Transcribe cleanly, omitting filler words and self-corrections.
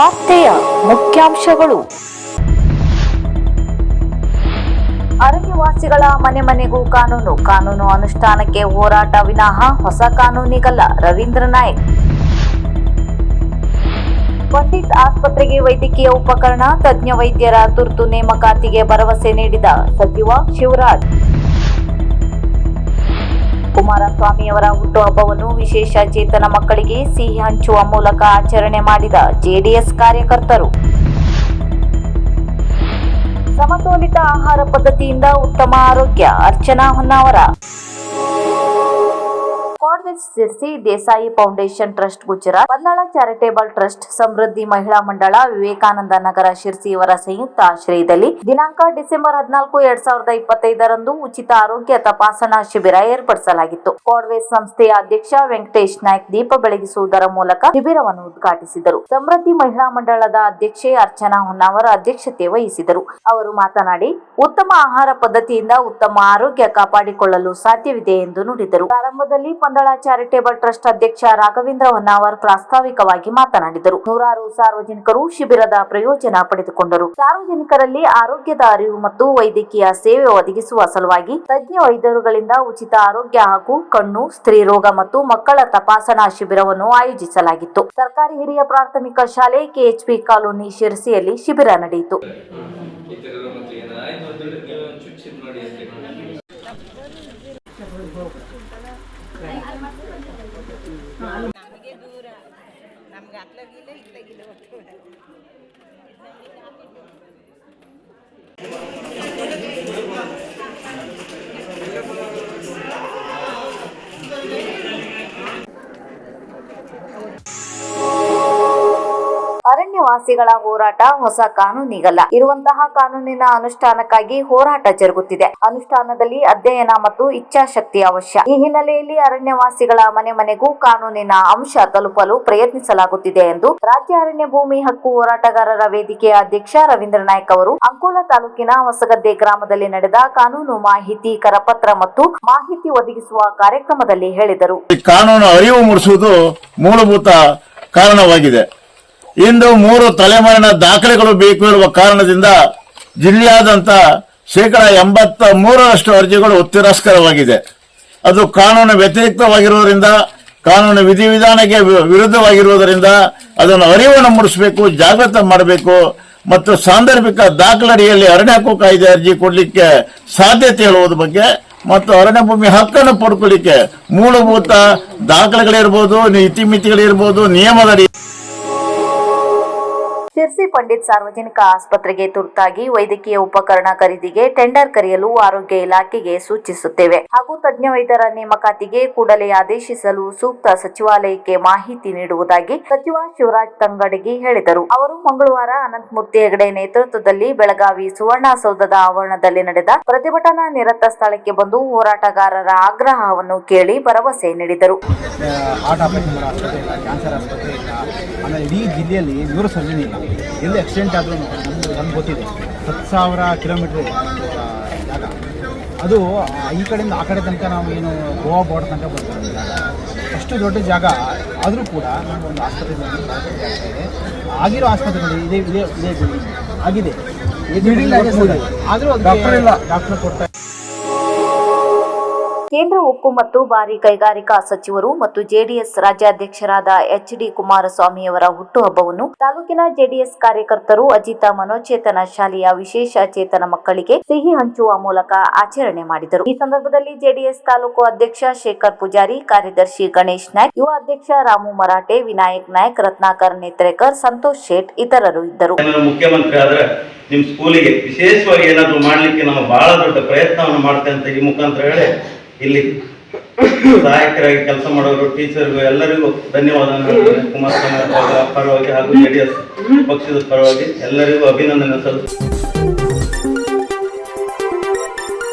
ವಾರ್ತೆಯ ಮುಖ್ಯಾಂಶಗಳು. ಅರಣ್ಯವಾಸಿಗಳ ಮನೆ ಮನೆಗೂ ಕಾನೂನು, ಕಾನೂನು ಅನುಷ್ಠಾನಕ್ಕೆ ಹೋರಾಟ ವಿನಃ ಹೊಸ ಕಾನೂನಿಗಲ್ಲ. ರವೀಂದ್ರ ನಾಯಕ್. ಪಂಡಿತ್ ಆಸ್ಪತ್ರೆಗೆ ವೈದ್ಯಕೀಯ ಉಪಕರಣ ತಜ್ಞ ವೈದ್ಯರ ತುರ್ತು ನೇಮಕಾತಿಗೆ ಭರವಸೆ ನೀಡಿದ ಸಚಿವ ಶಿವರಾಜ್. ಕುಮಾರಸ್ವಾಮಿಯವರ ಹುಟ್ಟುಹಬ್ಬವನ್ನು ವಿಶೇಷ ಚೇತನ ಮಕ್ಕಳಿಗೆ ಸಿಹಿ ಹಂಚುವ ಮೂಲಕ ಆಚರಣೆ ಮಾಡಿದ ಜೆಡಿಎಸ್ ಕಾರ್ಯಕರ್ತರು. ಸಮತೋಲಿತ ಆಹಾರ ಪದ್ಧತಿಯಿಂದ ಉತ್ತಮ ಆರೋಗ್ಯ, ಅರ್ಚನಾ ಹೊನ್ನಾವರ. ಕಾಡ್ವೆಸ್ Sirsi Desai foundation trust Gujarat, Pandala charitable trust, Samruddhi Mahila Mandala, Vivekananda ನಗರ ಶಿರ್ಸಿ ಇವರ ಸಂಯುಕ್ತ ಆಶ್ರಯದಲ್ಲಿ ದಿನಾಂಕ ಡಿಸೆಂಬರ್ 14, 2025ರಂದು ಉಚಿತ ಆರೋಗ್ಯ ತಪಾಸಣಾ ಶಿಬಿರ ಏರ್ಪಡಿಸಲಾಗಿತ್ತು. ಕಾಡ್ವೆಸ್ ಸಂಸ್ಥೆಯ ಅಧ್ಯಕ್ಷ ವೆಂಕಟೇಶ್ ನಾಯ್ಕ್ ದೀಪ ಬೆಳಗಿಸುವುದರ ಮೂಲಕ ಶಿಬಿರವನ್ನು ಉದ್ಘಾಟಿಸಿದರು. ಸಮೃದ್ಧಿ ಮಹಿಳಾ ಮಂಡಳದ ಅಧ್ಯಕ್ಷೆ ಅರ್ಚನಾ ಹೊನ್ನಾವರ ಅಧ್ಯಕ್ಷತೆ ವಹಿಸಿದರು. ಅವರು ಮಾತನಾಡಿ, ಉತ್ತಮ ಆಹಾರ ಪದ್ಧತಿಯಿಂದ ಉತ್ತಮ ಆರೋಗ್ಯ ಕಾಪಾಡಿಕೊಳ್ಳಲು ಸಾಧ್ಯವಿದೆ ಎಂದು ನುಡಿದರು. ಪ್ರಾರಂಭದಲ್ಲಿ ಪಂದಳ ಚಾರಿಟೇಬಲ್ ಟ್ರಸ್ಟ್ ಅಧ್ಯಕ್ಷ ರಾಘವೇಂದ್ರ ಹೊನ್ನಾವರ್ ಪ್ರಾಸ್ತಾವಿಕವಾಗಿ ಮಾತನಾಡಿದರು. ನೂರಾರು ಸಾರ್ವಜನಿಕರು ಶಿಬಿರದ ಪ್ರಯೋಜನ ಪಡೆದುಕೊಂಡರು. ಸಾರ್ವಜನಿಕರಲ್ಲಿ ಆರೋಗ್ಯದ ಅರಿವು ಮತ್ತು ವೈದ್ಯಕೀಯ ಸೇವೆ ಒದಗಿಸುವ ಸಲುವಾಗಿ ತಜ್ಞ ವೈದ್ಯರುಗಳಿಂದ ಉಚಿತ ಆರೋಗ್ಯ ಹಾಗೂ ಕಣ್ಣು, ಸ್ತ್ರೀ ರೋಗ ಮತ್ತು ಮಕ್ಕಳ ತಪಾಸಣಾ ಶಿಬಿರವನ್ನು ಆಯೋಜಿಸಲಾಗಿತ್ತು. ಸರ್ಕಾರಿ ಹಿರಿಯ ಪ್ರಾಥಮಿಕ ಶಾಲೆ ಕೆಎಚ್ಪಿ ಕಾಲೋನಿ ಶಿರ್ಸಿಯಲ್ಲಿ ಶಿಬಿರ ನಡೆಯಿತು. ನಮಗೆ ದೂರ, ನಮ್ಗೆ ಅತ್ಲಾಗಿಲ್ಲ ಇತ್ಲಾಗಿಲ್ಲ ಒಟ್ಟು. ಅರಣ್ಯವಾಸಿಗಳ ಹೋರಾಟ ಹೊಸ ಕಾನೂನಿಗಲ್ಲ. ಇರುವಂತಹ ಕಾನೂನಿನ ಅನುಷ್ಠಾನಕ್ಕಾಗಿ ಹೋರಾಟ ಜರುಗುತ್ತಿದೆ. ಅನುಷ್ಠಾನದಲ್ಲಿ ಅಧ್ಯಯನ ಮತ್ತು ಇಚ್ಛಾಶಕ್ತಿ ಅವಶ್ಯ. ಈ ಹಿನ್ನೆಲೆಯಲ್ಲಿ ಅರಣ್ಯವಾಸಿಗಳ ಮನೆ ಮನೆಗೂ ಕಾನೂನಿನ ಅಂಶ ತಲುಪಲು ಪ್ರಯತ್ನಿಸಲಾಗುತ್ತಿದೆ ಎಂದು ರಾಜ್ಯ ಅರಣ್ಯ ಭೂಮಿ ಹಕ್ಕು ಹೋರಾಟಗಾರರ ವೇದಿಕೆಯ ಅಧ್ಯಕ್ಷ ರವೀಂದ್ರ ನಾಯಕ್ ಅವರು ಅಂಕೋಲಾ ತಾಲೂಕಿನ ಹೊಸಗದ್ದೆ ಗ್ರಾಮದಲ್ಲಿ ನಡೆದ ಕಾನೂನು ಮಾಹಿತಿ ಕರಪತ್ರ ಮತ್ತು ಮಾಹಿತಿ ಒದಗಿಸುವ ಕಾರ್ಯಕ್ರಮದಲ್ಲಿ ಹೇಳಿದರು. ಕಾನೂನು ಅರಿವು ಮೂಡಿಸುವುದು ಮೂಲಭೂತ ಕಾರಣವಾಗಿದೆ. ಇಂದು 3 ತಲೆಮಾರಿನ ದಾಖಲೆಗಳು ಬೇಕು ಇರುವ ಕಾರಣದಿಂದ ಜಿಲ್ಲೆಯಾದ್ಯಂತ 83% ಅರ್ಜಿಗಳು ತಿರಸ್ಕಾರವಾಗಿದೆ. ಅದು ಕಾನೂನು ವ್ಯತಿರಿಕ್ತವಾಗಿರುವುದರಿಂದ, ಕಾನೂನು ವಿಧಿವಿಧಾನಕ್ಕೆ ವಿರುದ್ಧವಾಗಿರುವುದರಿಂದ ಅದನ್ನು ಅರಿವನ್ನು ಮೂಡಿಸಬೇಕು, ಜಾಗೃತ ಮಾಡಬೇಕು ಮತ್ತು ಸಾಂದರ್ಭಿಕ ದಾಖಲಡಿಯಲ್ಲಿ ಅರಣ್ಯ ಹಕ್ಕು ಕಾಯ್ದೆ ಅರ್ಜಿ ಕೊಡಲಿಕ್ಕೆ ಸಾಧ್ಯತೆ ಹೇಳುವುದರ ಬಗ್ಗೆ ಮತ್ತು ಅರಣ್ಯ ಭೂಮಿ ಹಕ್ಕನ್ನು ಪಡ್ಕೊಳ್ಳಿಕ್ಕೆ ಮೂಲಭೂತ ದಾಖಲೆಗಳಿರ್ಬೋದು, ಇತಿಮಿತಿಗಳಿರ್ಬೋದು, ನಿಯಮದಡಿ. ಶಿರ್ಸಿ ಪಂಡಿತ್ ಸಾರ್ವಜನಿಕ ಆಸ್ಪತ್ರೆಗೆ ತುರ್ತಾಗಿ ವೈದ್ಯಕೀಯ ಉಪಕರಣ ಖರೀದಿಗೆ ಟೆಂಡರ್ ಕರೆಯಲು ಆರೋಗ್ಯ ಇಲಾಖೆಗೆ ಸೂಚಿಸುತ್ತೇವೆ ಹಾಗೂ ತಜ್ಞ ವೈದ್ಯರ ನೇಮಕಾತಿಗೆ ಕೂಡಲೇ ಆದೇಶಿಸಲು ಸೂಕ್ತ ಸಚಿವಾಲಯಕ್ಕೆ ಮಾಹಿತಿ ನೀಡುವುದಾಗಿ ಸಚಿವ ಶಿವರಾಜ್ ತಂಗಡಗಿ ಹೇಳಿದರು. ಅವರು ಮಂಗಳವಾರ ಅನಂತಮೂರ್ತಿ ಹೆಗಡೆ ನೇತೃತ್ವದಲ್ಲಿ ಬೆಳಗಾವಿ ಸುವರ್ಣಸೌಧದ ಆವರಣದಲ್ಲಿ ನಡೆದ ಪ್ರತಿಭಟನಾ ನಿರತ ಸ್ಥಳಕ್ಕೆ ಬಂದು ಹೋರಾಟಗಾರರ ಆಗ್ರಹವನ್ನು ಕೇಳಿ ಭರವಸೆ ನೀಡಿದರು. ಇಡೀ ಜಿಲ್ಲೆಯಲ್ಲಿ 100 ಸರ್ಜರಿ ಇಲ್ಲ. ಎಲ್ಲಿ ಆಕ್ಸಿಡೆಂಟ್ ಆದರೂ ನಮ್ಗೆ ಗೊತ್ತಿದೆ, 10,000 ಕಿಲೋಮೀಟರ್ ಜಾಗ. ಅದು ಈ ಕಡೆಯಿಂದ ಆ ಕಡೆ ತನಕ ನಾವು ಏನು ಗೋವಾ ಬಾರ್ಡರ್ ತನಕ ಬರ್ತೀವಿ ಜಾಗ. ಅಷ್ಟು ದೊಡ್ಡ ಜಾಗ ಆದರೂ ಕೂಡ ನಮಗೊಂದು ಆಸ್ಪತ್ರೆಗಳಲ್ಲಿ ಇದೆ. ಆಗಿರೋ ಆಸ್ಪತ್ರೆಗಳು ಇದೇ ಇದೇ ಇದೇ ಆಗಿದೆ, ಆದರೂ ಡಾಕ್ಟರ್ ಕೊಡ್ತಾರೆ. ಕೇಂದ್ರ ಉಕ್ಕು ಮತ್ತು ಭಾರಿ ಕೈಗಾರಿಕಾ ಸಚಿವರು ಮತ್ತು ಜೆಡಿಎಸ್ ರಾಜ್ಯಾಧ್ಯಕ್ಷರಾದ ಎಚ್.ಡಿ. ಕುಮಾರಸ್ವಾಮಿಯವರ ಹುಟ್ಟುಹಬ್ಬವನ್ನು ತಾಲೂಕಿನ ಜೆಡಿಎಸ್ ಕಾರ್ಯಕರ್ತರು ಅಜಿತ ಮನೋಚೇತನ ಶಾಲೆಯ ವಿಶೇಷ ಚೇತನ ಮಕ್ಕಳಿಗೆ ಸಿಹಿ ಹಂಚುವ ಮೂಲಕ ಆಚರಣೆ ಮಾಡಿದರು. ಈ ಸಂದರ್ಭದಲ್ಲಿ ಜೆಡಿಎಸ್ ತಾಲೂಕು ಅಧ್ಯಕ್ಷ ಶೇಖರ್ ಪೂಜಾರಿ, ಕಾರ್ಯದರ್ಶಿ ಗಣೇಶ್ ನಾಯ್ಕ್, ಯುವ ಅಧ್ಯಕ್ಷ ರಾಮು ಮರಾಠೆ, ವಿನಾಯಕ್ ನಾಯ್ಕ್, ರತ್ನಾಕರ್ ನೇತ್ರೇಕರ್, ಸಂತೋಷ್ ಶೇಟ್ ಇತರರು ಇದ್ದರು. ಮುಖ್ಯಮಂತ್ರಿ ಆದ್ರೆ ನಿಮ್ ಸ್ಕೂಲಿಗೆ ವಿಶೇಷವಾಗಿ ಏನಾದ್ರು ಮಾಡ್ಲಿಕ್ಕೆ ನಾವು ಬಹಳ ದೊಡ್ಡ ಪ್ರಯತ್ನವನ್ನು ಮಾಡ್ತೇವೆ ಅಂತ ಈ ಮುಖಾಂತರ ಹೇಳಿ ಇಲ್ಲಿ ಸಹಾಯಕರಾಗಿ ಕೆಲಸ ಮಾಡೋರು, ಟೀಚರ್ಗೂ ಎಲ್ಲರಿಗೂ ಧನ್ಯವಾದ. ಕುಮಾರಸ್ವಾಮಿ ಪರವಾಗಿ ಹಾಗೂ ಜೆಡಿಎಸ್ ಪಕ್ಷದ ಪರವಾಗಿ ಎಲ್ಲರಿಗೂ ಅಭಿನಂದನೆ ಸಲ್ಲಿಸುತ್ತೇನೆ.